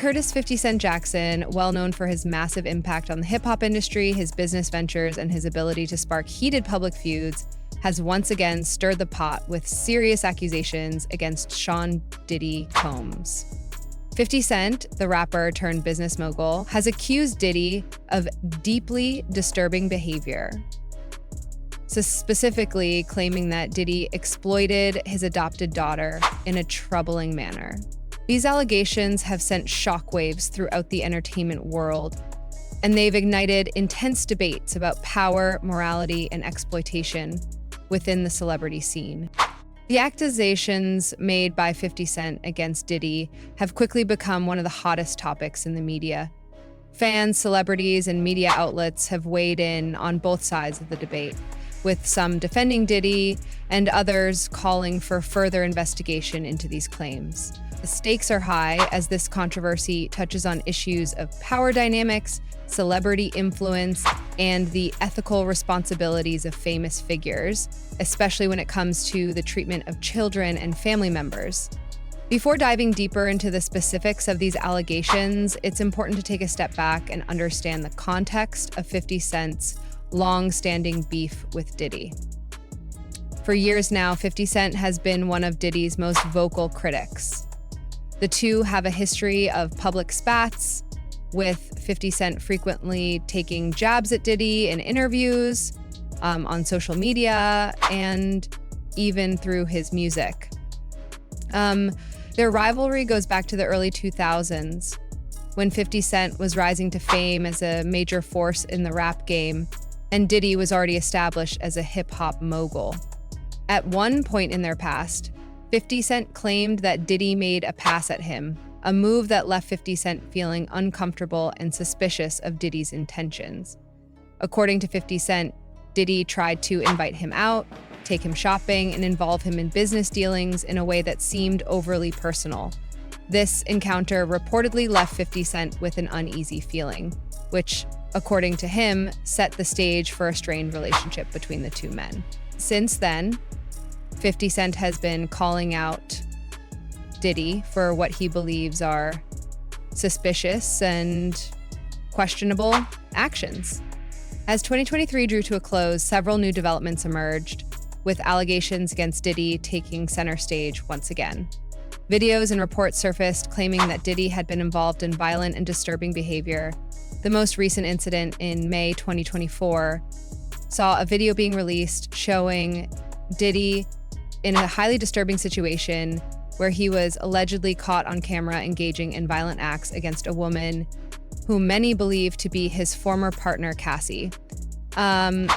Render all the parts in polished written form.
Curtis 50 Cent Jackson, well known for his massive impact on the hip-hop industry, his business ventures, and his ability to spark heated public feuds, has once again stirred the pot with serious accusations against Sean Diddy Combs. 50 Cent, the rapper turned business mogul, has accused Diddy of deeply disturbing behavior. So specifically claiming that Diddy exploited his adopted daughter in a troubling manner. These allegations have sent shockwaves throughout the entertainment world, and they've ignited intense debates about power, morality, and exploitation within the celebrity scene. The accusations made by 50 Cent against Diddy have quickly become one of the hottest topics in the media. Fans, celebrities, and media outlets have weighed in on both sides of the debate, with some defending Diddy and others calling for further investigation into these claims. The stakes are high as this controversy touches on issues of power dynamics, celebrity influence, and the ethical responsibilities of famous figures, especially when it comes to the treatment of children and family members. Before diving deeper into the specifics of these allegations, it's important to take a step back and understand the context of 50 Cent's long-standing beef with Diddy. For years now, 50 Cent has been one of Diddy's most vocal critics. The two have a history of public spats, with 50 Cent frequently taking jabs at Diddy in interviews, on social media, and even through his music. Their rivalry goes back to the early 2000s, when 50 Cent was rising to fame as a major force in the rap game, and Diddy was already established as a hip-hop mogul. At one point in their past, 50 Cent claimed that Diddy made a pass at him, a move that left 50 Cent feeling uncomfortable and suspicious of Diddy's intentions. According to 50 Cent, Diddy tried to invite him out, take him shopping, and involve him in business dealings in a way that seemed overly personal. This encounter reportedly left 50 Cent with an uneasy feeling, which, according to him, set the stage for a strained relationship between the two men. Since then, 50 Cent has been calling out Diddy for what he believes are suspicious and questionable actions. As 2023 drew to a close, several new developments emerged, with allegations against Diddy taking center stage once again. Videos and reports surfaced claiming that Diddy had been involved in violent and disturbing behavior. The most recent incident in May 2024 saw a video being released showing Diddy in a highly disturbing situation where he was allegedly caught on camera engaging in violent acts against a woman whom many believe to be his former partner, Cassie. In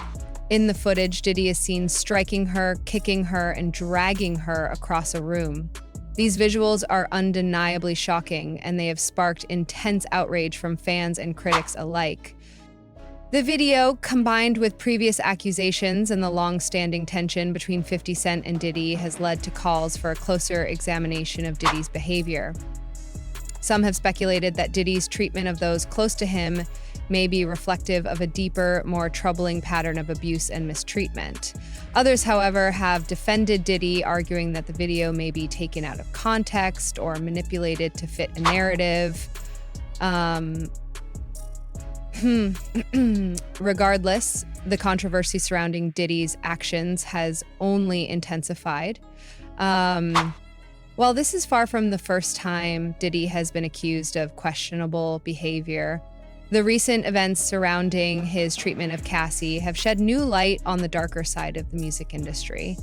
the footage, Diddy is seen striking her, kicking her, and dragging her across a room. These visuals are undeniably shocking, and they have sparked intense outrage from fans and critics alike. The video, combined with previous accusations and the long-standing tension between 50 Cent and Diddy, has led to calls for a closer examination of Diddy's behavior. Some have speculated that Diddy's treatment of those close to him may be reflective of a deeper, more troubling pattern of abuse and mistreatment. Others, however, have defended Diddy, arguing that the video may be taken out of context or manipulated to fit a narrative. Regardless, the controversy surrounding Diddy's actions has only intensified. While this is far from the first time Diddy has been accused of questionable behavior, the recent events surrounding his treatment of Cassie have shed new light on the darker side of the music industry.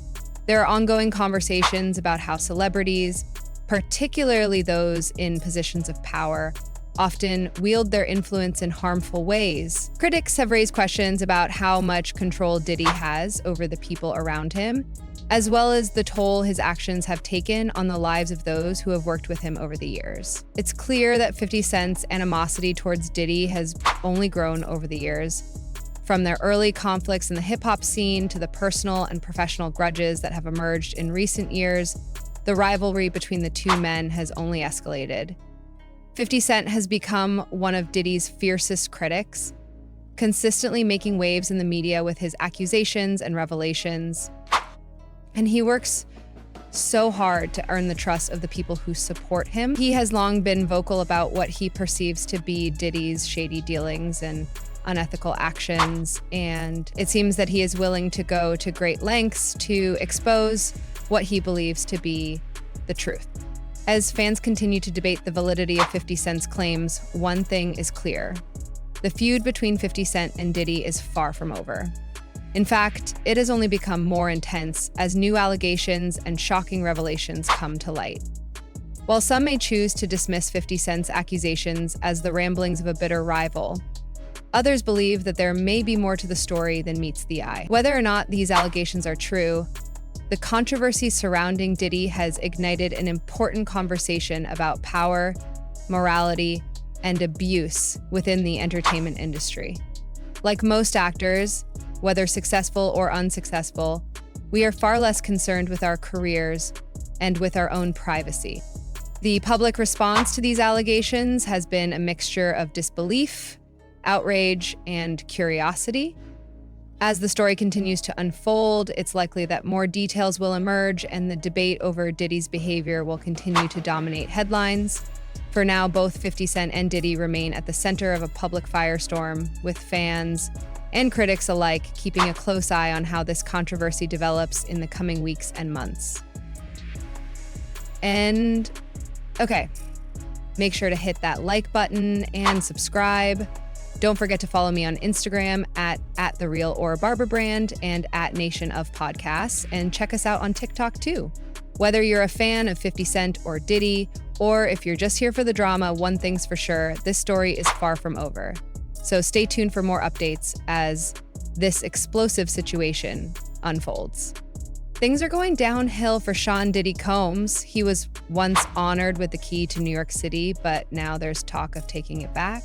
There are ongoing conversations about how celebrities, particularly those in positions of power, often wield their influence in harmful ways. Critics have raised questions about how much control Diddy has over the people around him, as well as the toll his actions have taken on the lives of those who have worked with him over the years. It's clear that 50 Cent's animosity towards Diddy has only grown over the years. From their early conflicts in the hip-hop scene to the personal and professional grudges that have emerged in recent years, the rivalry between the two men has only escalated. 50 Cent has become one of Diddy's fiercest critics, consistently making waves in the media with his accusations and revelations. And he works so hard to earn the trust of the people who support him. He has long been vocal about what he perceives to be Diddy's shady dealings and unethical actions, and it seems that he is willing to go to great lengths to expose what he believes to be the truth. As fans continue to debate the validity of 50 Cent's claims, one thing is clear. The feud between 50 Cent and Diddy is far from over. In fact, it has only become more intense as new allegations and shocking revelations come to light. While some may choose to dismiss 50 Cent's accusations as the ramblings of a bitter rival, others believe that there may be more to the story than meets the eye. Whether or not these allegations are true, the controversy surrounding Diddy has ignited an important conversation about power, morality, and abuse within the entertainment industry. Like most actors, whether successful or unsuccessful, we are far less concerned with our careers and with our own privacy. The public response to these allegations has been a mixture of disbelief, outrage, and curiosity. As the story continues to unfold, it's likely that more details will emerge and the debate over Diddy's behavior will continue to dominate headlines. For now, both 50 Cent and Diddy remain at the center of a public firestorm, with fans and critics alike keeping a close eye on how this controversy develops in the coming weeks and months. And, okay, make sure to hit that like button and subscribe. Don't forget to follow me on Instagram at @TheRealOrBarberBrand and @NationOfPodcasts, and check us out on TikTok too. Whether you're a fan of 50 Cent or Diddy, or if you're just here for the drama, one thing's for sure, this story is far from over. So stay tuned for more updates as this explosive situation unfolds. Things are going downhill for Sean Diddy Combs. He was once honored with the key to New York City, but now there's talk of taking it back.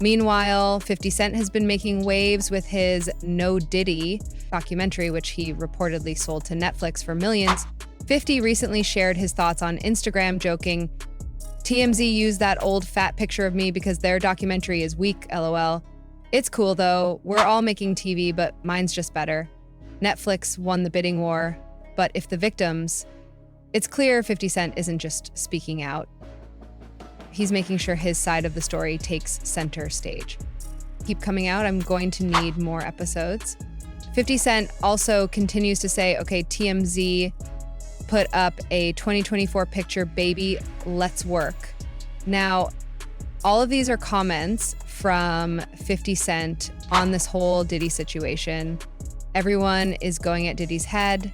Meanwhile, 50 Cent has been making waves with his No Diddy documentary, which he reportedly sold to Netflix for millions. 50 recently shared his thoughts on Instagram, joking, "TMZ used that old fat picture of me because their documentary is weak, lol. It's cool though, we're all making TV, but mine's just better. Netflix won the bidding war, but if the victims..." It's clear 50 Cent isn't just speaking out. He's making sure his side of the story takes center stage. Keep coming out, I'm going to need more episodes. 50 Cent also continues to say, okay, TMZ put up a 2024 picture, baby, let's work. Now, all of these are comments from 50 Cent on this whole Diddy situation. Everyone is going at Diddy's head,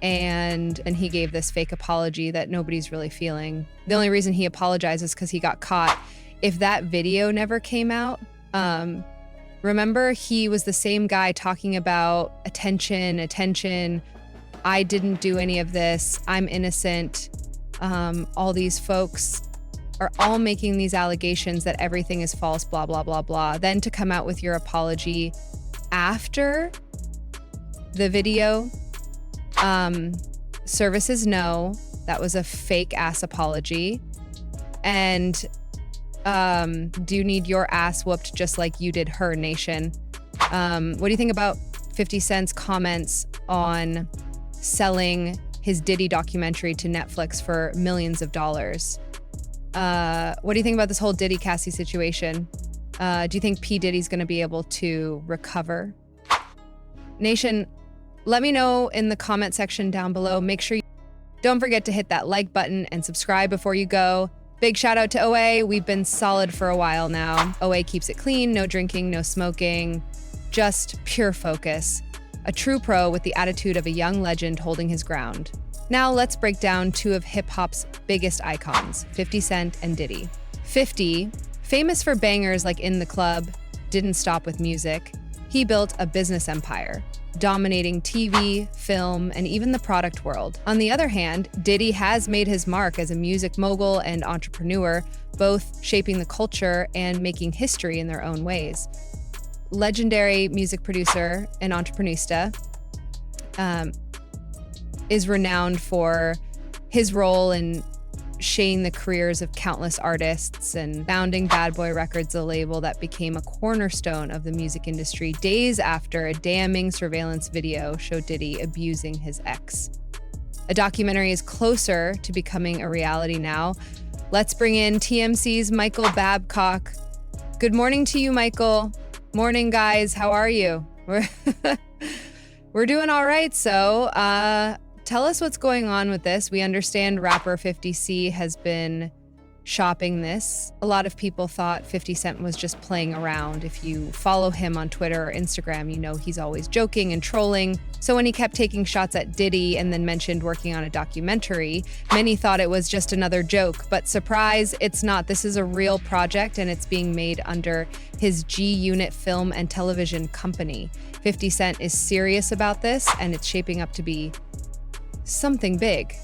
and he gave this fake apology that nobody's really feeling. The only reason he apologized is because he got caught. If that video never came out, remember he was the same guy talking about attention, I didn't do any of this, I'm innocent. All these folks are all making these allegations that everything is false, blah, blah, blah, blah. Then to come out with your apology after the video, services know that was a fake ass apology. And do you need your ass whooped just like you did her, nation? What do you think about 50 Cent's comments on selling his Diddy documentary to Netflix for millions of dollars? What do you think about this whole Diddy Cassie situation? Do you think P. Diddy's going to be able to recover? Nation, let me know in the comment section down below. Make sure you don't forget to hit that like button and subscribe before you go. Big shout out to OA. We've been solid for a while now. OA keeps it clean, no drinking, no smoking, just pure focus. A true pro with the attitude of a young legend holding his ground. Now let's break down two of hip-hop's biggest icons, 50 Cent and Diddy. 50, famous for bangers like In the Club, didn't stop with music. He built a business empire, dominating TV, film, and even the product world. On the other hand, Diddy has made his mark as a music mogul and entrepreneur, both shaping the culture and making history in their own ways. Legendary music producer and entrepreneurista, is renowned for his role in shaping the careers of countless artists and founding Bad Boy Records, a label that became a cornerstone of the music industry days after a damning surveillance video showed Diddy abusing his ex. A documentary is closer to becoming a reality now. Let's bring in TMC's Michael Babcock. Good morning to you, Michael. Morning, guys. How are you? We're doing all right. So tell us what's going on with this. We understand rapper 50C has been shopping this. A lot of people thought 50 Cent was just playing around. If you follow him on Twitter or Instagram, you know he's always joking and trolling. So when he kept taking shots at Diddy and then mentioned working on a documentary, many thought it was just another joke. But surprise, it's not. This is a real project and it's being made under his G-Unit Film and Television Company. 50 Cent is serious about this and it's shaping up to be something big.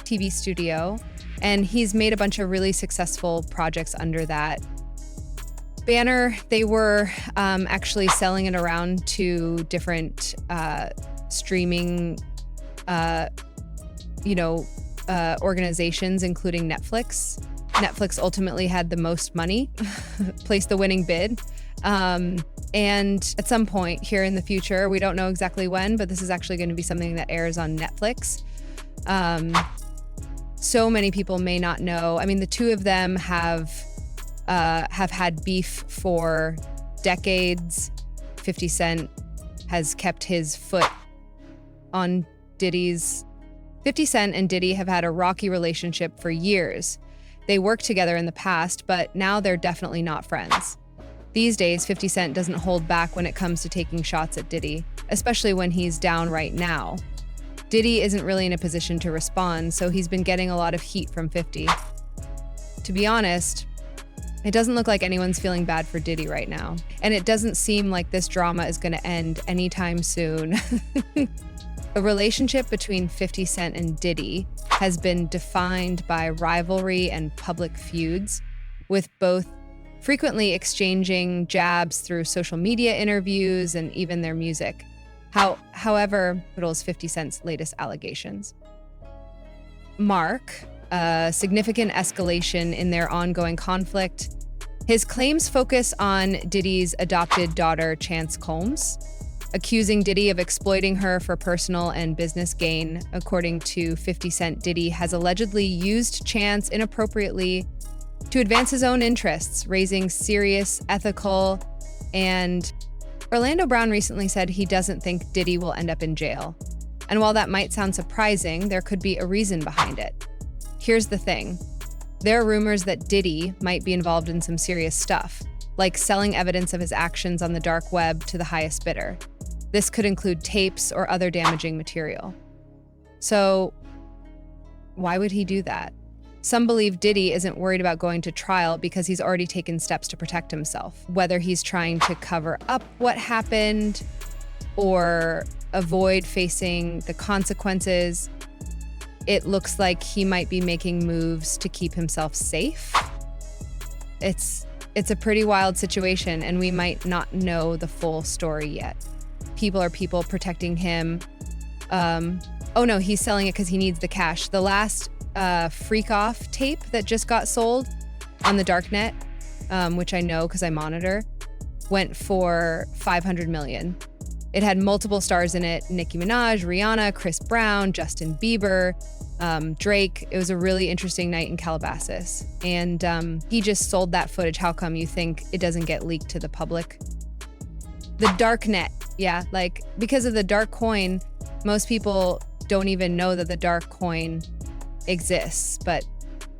TV studio. And he's made a bunch of really successful projects under that banner. They were actually selling it around to different streaming, organizations, including Netflix. Netflix ultimately had the most money, placed the winning bid. And at some point here in the future, we don't know exactly when, but this is actually going to be something that airs on Netflix. So many people may not know. I mean, the two of them have had beef for decades. 50 Cent has kept his foot on Diddy's. 50 Cent and Diddy have had a rocky relationship for years. They worked together in the past, but now they're definitely not friends. These days, 50 Cent doesn't hold back when it comes to taking shots at Diddy, especially when he's down right now. Diddy isn't really in a position to respond, so he's been getting a lot of heat from 50. To be honest, it doesn't look like anyone's feeling bad for Diddy right now, and it doesn't seem like this drama is going to end anytime soon. The relationship between 50 Cent and Diddy has been defined by rivalry and public feuds, with both frequently exchanging jabs through social media interviews and even their music. However, was 50 Cent's latest allegations mark a significant escalation in their ongoing conflict. His claims focus on Diddy's adopted daughter, Chance Combs, accusing Diddy of exploiting her for personal and business gain. According to 50 Cent, Diddy has allegedly used Chance inappropriately to advance his own interests, raising serious ethical and Orlando Brown recently said he doesn't think Diddy will end up in jail. And while that might sound surprising, there could be a reason behind it. Here's the thing. There are rumors that Diddy might be involved in some serious stuff, like selling evidence of his actions on the dark web to the highest bidder. This could include tapes or other damaging material. So, why would he do that? Some believe Diddy isn't worried about going to trial because he's already taken steps to protect himself, whether he's trying to cover up what happened or avoid facing the consequences. It looks like he might be making moves to keep himself safe. It's a pretty wild situation, and we might not know the full story yet. People are protecting him. Oh no, he's selling it because he needs the cash. The last Freak Off tape that just got sold on the darknet, which I know because I monitor, went for $500 million. It had multiple stars in it: Nicki Minaj, Rihanna, Chris Brown, Justin Bieber, Drake. It was a really interesting night in Calabasas. And he just sold that footage. How come you think it doesn't get leaked to the public? The darknet, yeah, like because of the dark coin, most people don't even know that the dark coin exists, but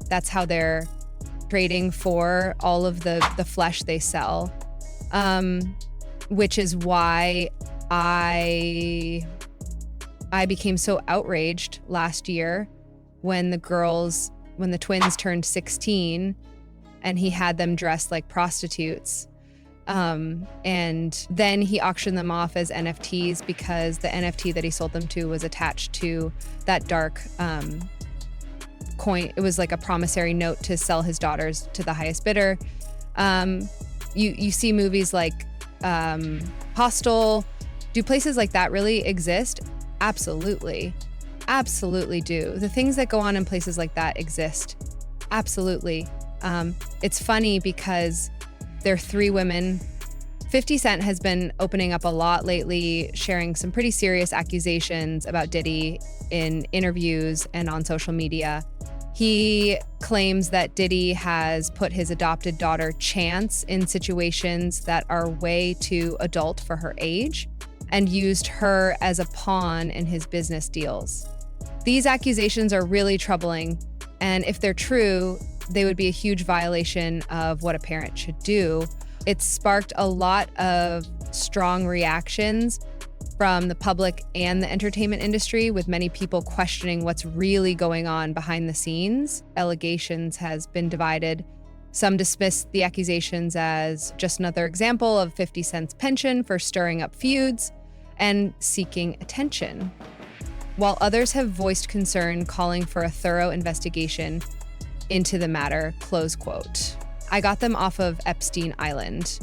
that's how they're trading for all of the flesh they sell, which is why I became so outraged last year when the twins turned 16 and he had them dressed like prostitutes. And then he auctioned them off as NFTs because the NFT that he sold them to was attached to that dark coin. It was like a promissory note to sell his daughters to the highest bidder. You see movies like Hostel. Do places like that really exist? Absolutely. Absolutely do. The things that go on in places like that exist. Absolutely. It's funny because they're three women 50 Cent has been opening up a lot lately, sharing some pretty serious accusations about Diddy in interviews and on social media. He claims that Diddy has put his adopted daughter Chance in situations that are way too adult for her age and used her as a pawn in his business deals. These accusations are really troubling, and if they're true, they would be a huge violation of what a parent should do. It's sparked a lot of strong reactions from the public and the entertainment industry, with many people questioning what's really going on behind the scenes. Allegations has been divided. Some dismiss the accusations as just another example of 50 Cent's penchant for stirring up feuds and seeking attention, while others have voiced concern, calling for a thorough investigation into the matter, close quote. I got them off of Epstein Island.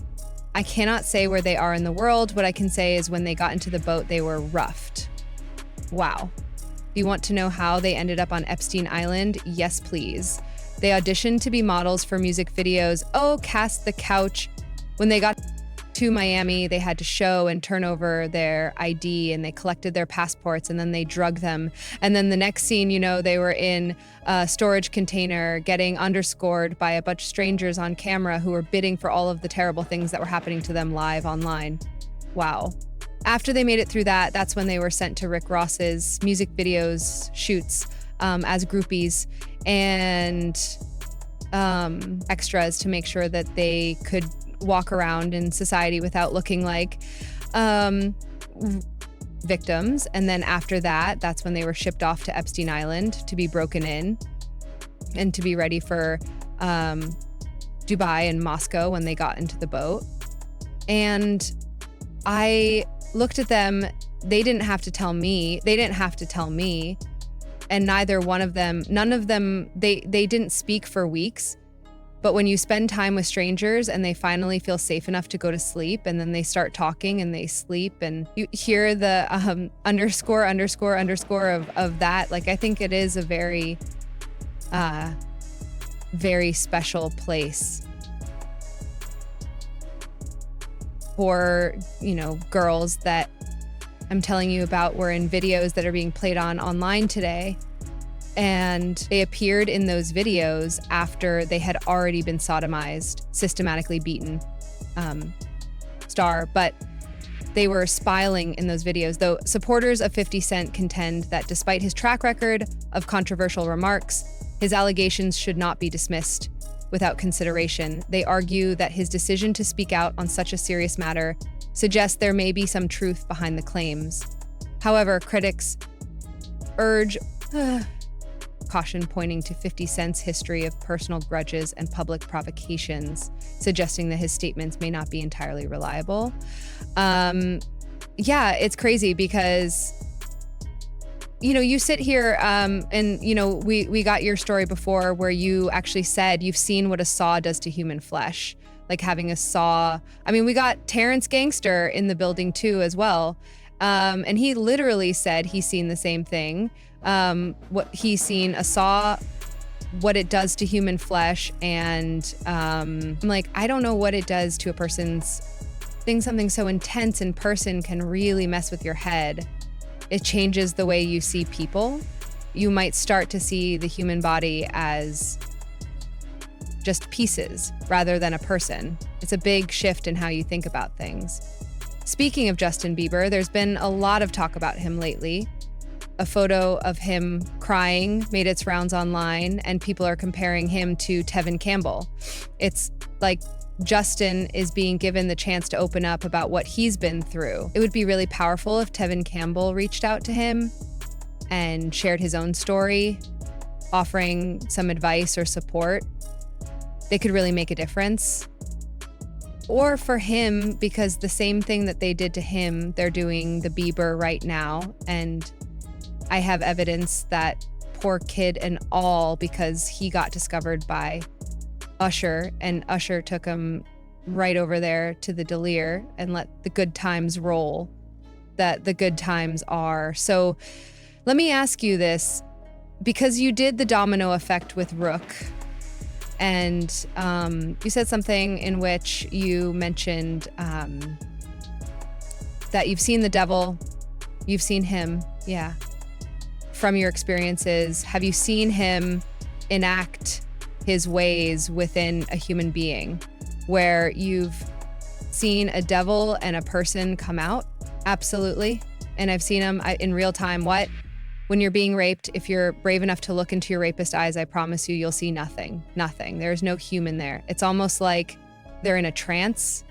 I cannot say where they are in the world. What I can say is when they got into the boat, they were roughed. Wow. If you want to know how they ended up on Epstein Island? Yes, please. They auditioned to be models for music videos. Oh, cast the couch. When they got to Miami, they had to show and turn over their ID, and they collected their passports, and then they drug them. And then the next scene, they were in a storage container getting underscored by a bunch of strangers on camera who were bidding for all of the terrible things that were happening to them live online. Wow. After they made it through that, that's when they were sent to Rick Ross's music videos shoots as groupies and extras to make sure that they could walk around in society without looking like victims. And then after that, that's when they were shipped off to Epstein Island to be broken in and to be ready for Dubai and Moscow when they got into the boat. And I looked at them. They didn't have to tell me. And none of them, they didn't speak for weeks. But when you spend time with strangers and they finally feel safe enough to go to sleep, and then they start talking and they sleep, and you hear the underscore of that, like, I think it is a very, very special place for, girls that I'm telling you about were in videos that are being played online today. And they appeared in those videos after they had already been sodomized, systematically beaten, but they were smiling in those videos. Though supporters of 50 Cent contend that despite his track record of controversial remarks, his allegations should not be dismissed without consideration. They argue that his decision to speak out on such a serious matter suggests there may be some truth behind the claims. However, critics urge caution, pointing to 50 Cent's history of personal grudges and public provocations, suggesting that his statements may not be entirely reliable. Yeah, it's crazy because, you sit here and, we got your story before where you actually said you've seen what a saw does to human flesh, like having a saw. I mean, we got Terrence Gangster in the building too as well. And he literally said he's seen the same thing. What he's seen a saw, what it does to human flesh, and I'm like, I don't know what it does to a person's thing. Something so intense in person can really mess with your head. It changes the way you see people. You might start to see the human body as just pieces rather than a person. It's a big shift in how you think about things. Speaking of Justin Bieber, there's been a lot of talk about him lately. A photo of him crying made its rounds online, and people are comparing him to Tevin Campbell. It's like Justin is being given the chance to open up about what he's been through. It would be really powerful if Tevin Campbell reached out to him and shared his own story, offering some advice or support. They could really make a difference. Or for him, because the same thing that they did to him, they're doing the Bieber right now. And I have evidence that poor kid and all, because he got discovered by Usher, and Usher took him right over there to the Delir and let the good times roll, that the good times are. So let me ask you this, because you did the domino effect with Rook, And you said something in which you mentioned that you've seen the devil, you've seen him, yeah, from your experiences. Have you seen him enact his ways within a human being, where you've seen a devil and a person come out? Absolutely. And I've seen him in real time. What? When you're being raped, if you're brave enough to look into your rapist's eyes, I promise you, you'll see nothing. Nothing. There's no human there. It's almost like they're in a trance.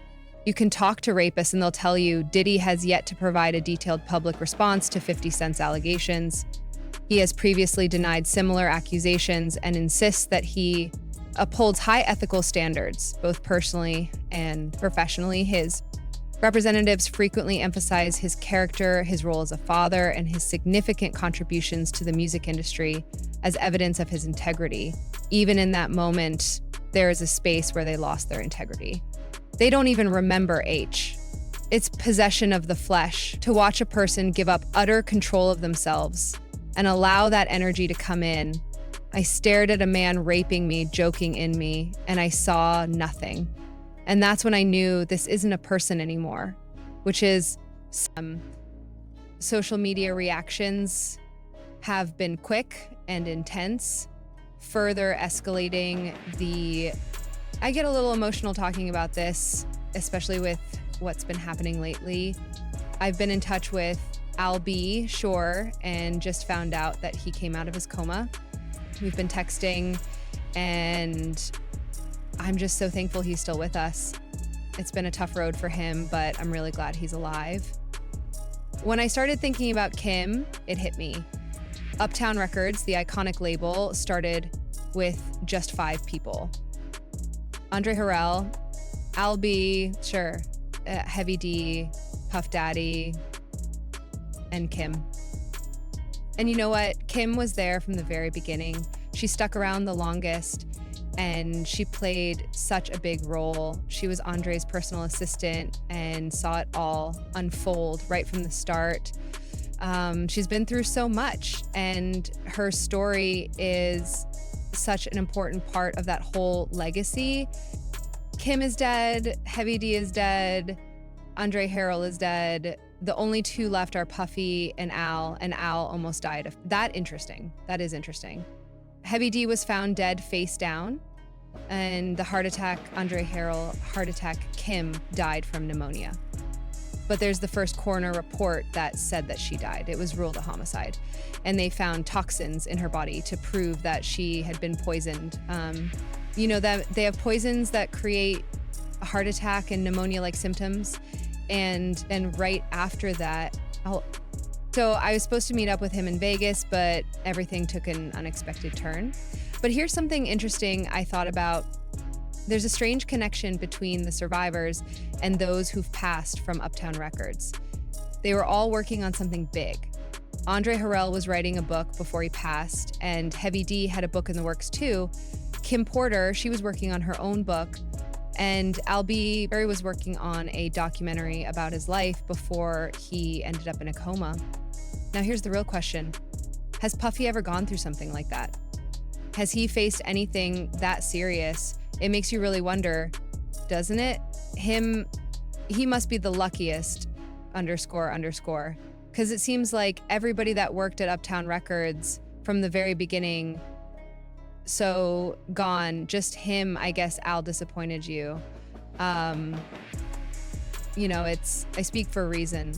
You can talk to rapists and they'll tell you Diddy has yet to provide a detailed public response to 50 Cent's allegations. He has previously denied similar accusations and insists that he upholds high ethical standards, both personally and professionally. His representatives frequently emphasize his character, his role as a father, and his significant contributions to the music industry as evidence of his integrity. Even in that moment, there is a space where they lost their integrity. They don't even remember H. It's possession of the flesh to watch a person give up utter control of themselves and allow that energy to come in. I stared at a man raping me, joking in me, and I saw nothing. And that's when I knew this isn't a person anymore, which is social media reactions have been quick and intense, further escalating I get a little emotional talking about this, especially with what's been happening lately. I've been in touch with Al B. Shore and just found out that he came out of his coma. We've been texting, and I'm just so thankful he's still with us. It's been a tough road for him, but I'm really glad he's alive. When I started thinking about Kim, it hit me. Uptown Records, the iconic label, started with just 5 people. Andre Harrell, Al B, sure, Heavy D, Puff Daddy, and Kim. And you know what? Kim was there from the very beginning. She stuck around the longest, and she played such a big role. She was Andre's personal assistant and saw it all unfold right from the start. She's been through so much, and her story is such an important part of that whole legacy. Kim is dead, Heavy D is dead, Andre Harrell is dead. The only 2 left are Puffy and Al almost died. That is interesting. Heavy D was found dead face down, and the heart attack, Andre Harrell heart attack, Kim died from pneumonia. But there's the first coroner report that said that she died. It was ruled a homicide. And they found toxins in her body to prove that she had been poisoned. You know that they have poisons that create a heart attack and pneumonia-like symptoms. And right after that, so I was supposed to meet up with him in Vegas, but everything took an unexpected turn. But here's something interesting I thought about. There's a strange connection between the survivors and those who've passed from Uptown Records. They were all working on something big. Andre Harrell was writing a book before he passed, and Heavy D had a book in the works too. Kim Porter, she was working on her own book, and Al B. Barry was working on a documentary about his life before he ended up in a coma. Now here's the real question. Has Puffy ever gone through something like that? Has he faced anything that serious? It makes you really wonder, doesn't it? He must be the luckiest, __. Because it seems like everybody that worked at Uptown Records from the very beginning, so gone. Just him, I guess Al disappointed you. I speak for a reason.